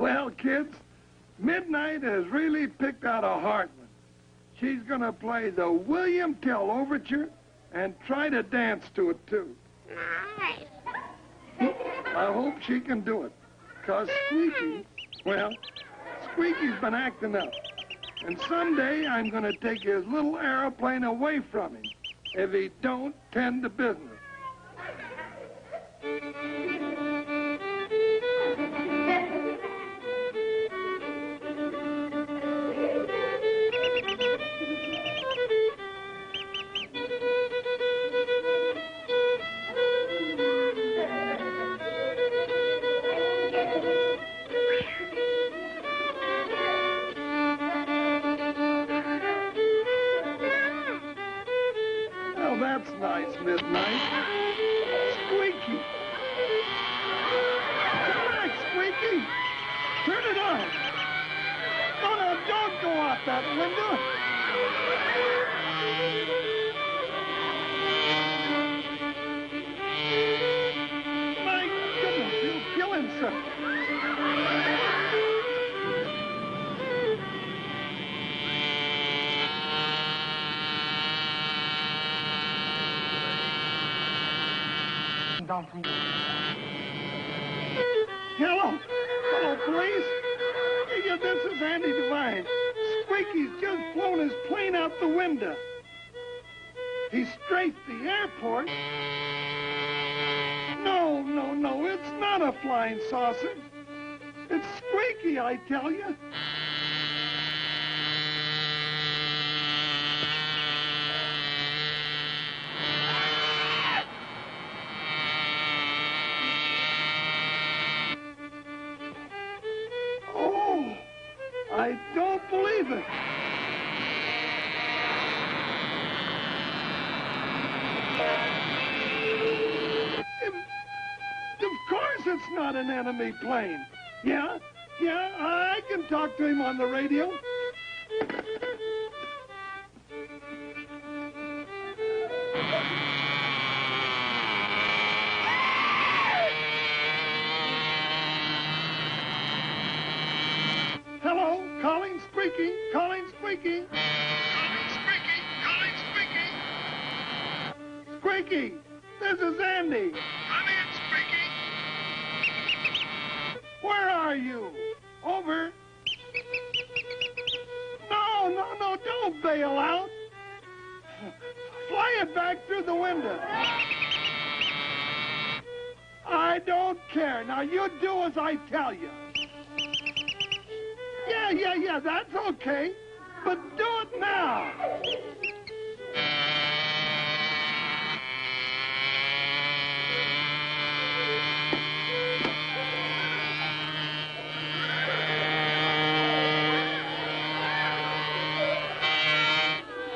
Well, kids, Midnight has really picked out a hard one. She's going to play the William Tell Overture and try to dance to it, too. I hope she can do it, because Squeaky, well, Squeaky's been acting up. And someday I'm going to take his little aeroplane away from him if he don't tend to business. That's nice, Midnight. Squeaky. Come back, Squeaky. Turn it on. Oh, no, don't go out that window. My goodness, you'll kill himself. Down from Hello, police. Yeah, this is Andy Devine. Squeaky's just flown his plane out the window. He strafed the airport. No, it's not a flying saucer. It's Squeaky, I tell you. I don't believe it. Of course it's not an enemy plane. Yeah, I can talk to him on the radio. Hello, calling Squeaky, calling Squeaky. Calling Squeaky. Squeaky, this is Andy. Come in, Squeaky. Where are you? Over. No, don't bail out. Fly it back through the window. I don't care. Now you do as I tell you. Yeah, that's okay. But do it now.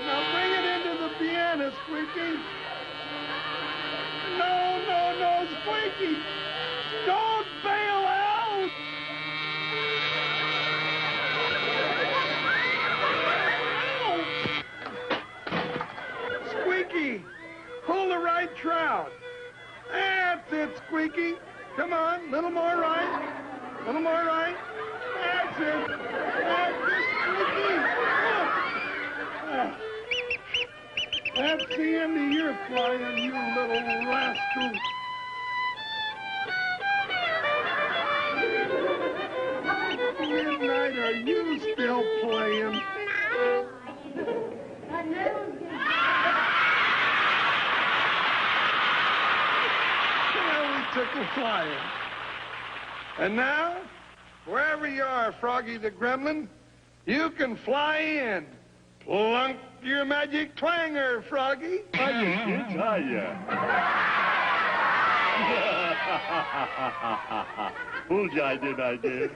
Now bring it into the piano, Squeaky. No, Squeaky. Don't bail out. Squeaky, pull the right shroud. That's it, Squeaky. Come on, little more right. Little more right. That's it. That's it, Squeaky. That's the end of your flying, you little rascal. Midnight, are you still playing? Took a flying. And now, wherever you are, Froggy the Gremlin, you can fly in. Plunk your magic twanger, Froggy. Hiya, kids, hiya. Fooled you, I did.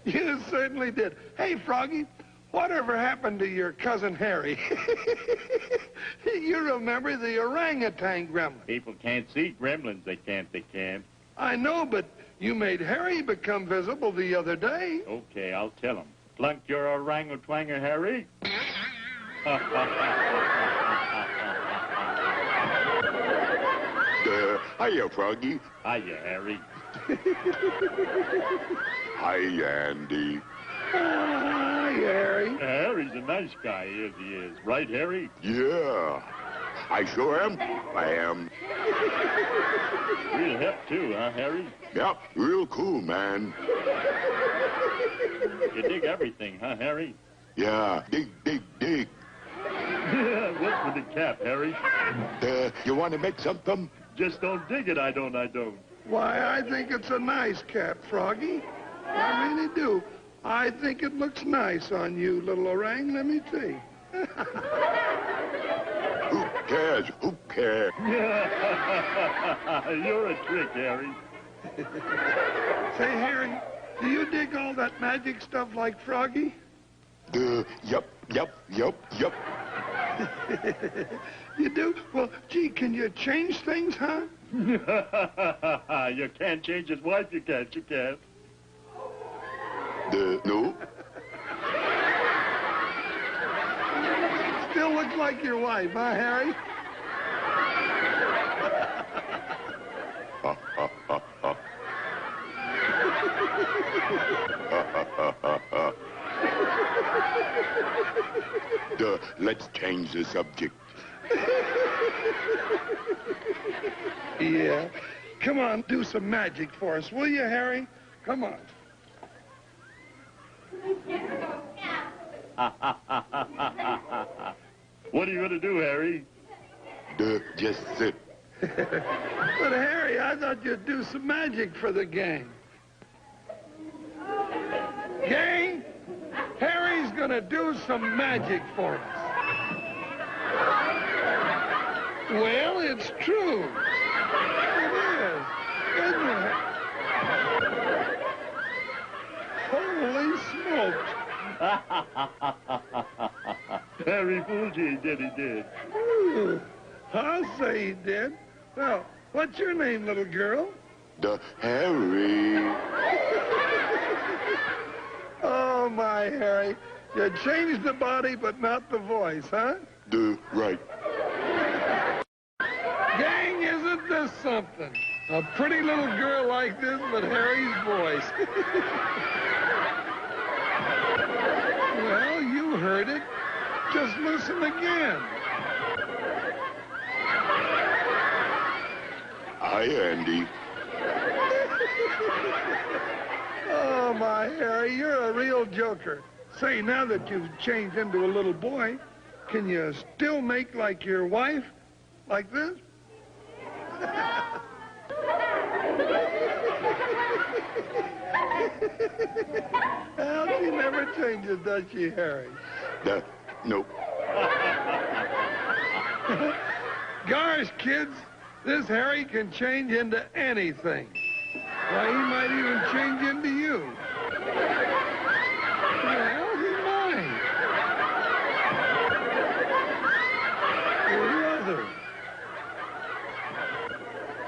You certainly did. Hey, Froggy, whatever happened to your cousin Harry? You remember the orangutan gremlin. People can't see gremlins. They can't. I know, but you made Harry become visible the other day. Okay, I'll tell him. Plunk your orangutanger, Harry. Hiya, Froggy. Hiya, Harry. Hi, Andy. Hi, Harry. Harry's a nice guy, he is. Right, Harry? Yeah, I sure am. I am. Real hip, too, huh, Harry? Yep, real cool, man. You dig everything, huh, Harry? Yeah, dig, dig, dig. What's with the cap, Harry? You want to make something? Just don't dig it, I don't. Why, I think it's a nice cap, Froggy. I really do. I think it looks nice on you, little orang, let me see. Who cares? Who cares? You're a trick, Harry. Say, Harry, do you dig all that magic stuff like Froggy? Yup. You do? Well, gee, can you change things, huh? You can't change his wife, you can't. No. Still looks like your wife, huh, Harry? Let's change the subject. Yeah. Come on, do some magic for us, will you, Harry? Come on. What are you going to do, Harry? Just sit. But, Harry, I thought you'd do some magic for the gang. Gang, Harry's gonna do some magic for us. Well, it's true. It is, isn't it? Holy smokes. Harry fooled you, he did. Ooh, I'll say he did. Well, what's your name, little girl? Harry. Oh, my Harry. You changed the body, but not the voice, huh? Right. Gang, isn't this something? A pretty little girl like this, but Harry's voice. Well, you heard it. Just listen again. Hi, Andy. Oh, my Harry, you're a real joker. Say, now that you've changed into a little boy, can you still make like your wife? Like this? Well, she never changes, does she, Harry? Nope. Gosh, kids, this Harry can change into anything. Why, he might even change into you. Well, he might. Brother.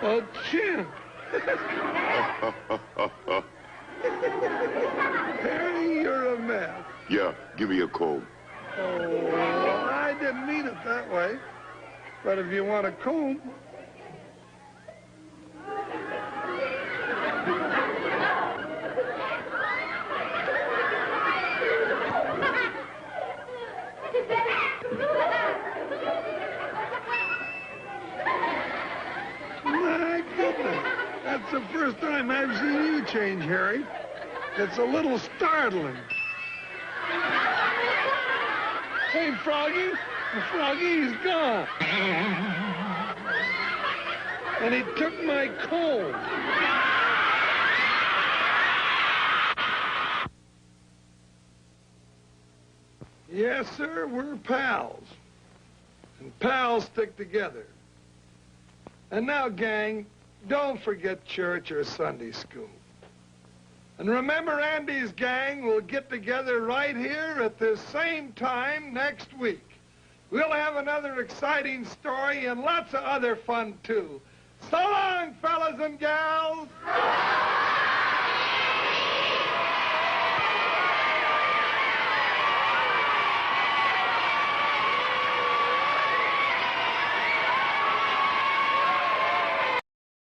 A chimp. Harry, you're a mess. Yeah, give me a comb. Oh, I didn't mean it that way. But if you want a comb... My goodness, that's the first time I've seen you change, Harry. It's a little startling. Hey, Froggy. Froggy's gone. And he took my comb. Yes, sir, we're pals. And pals stick together. And now, gang, don't forget church or Sunday school. And remember, Andy's gang will get together right here at this same time next week. We'll have another exciting story and lots of other fun, too. So long, fellas and gals.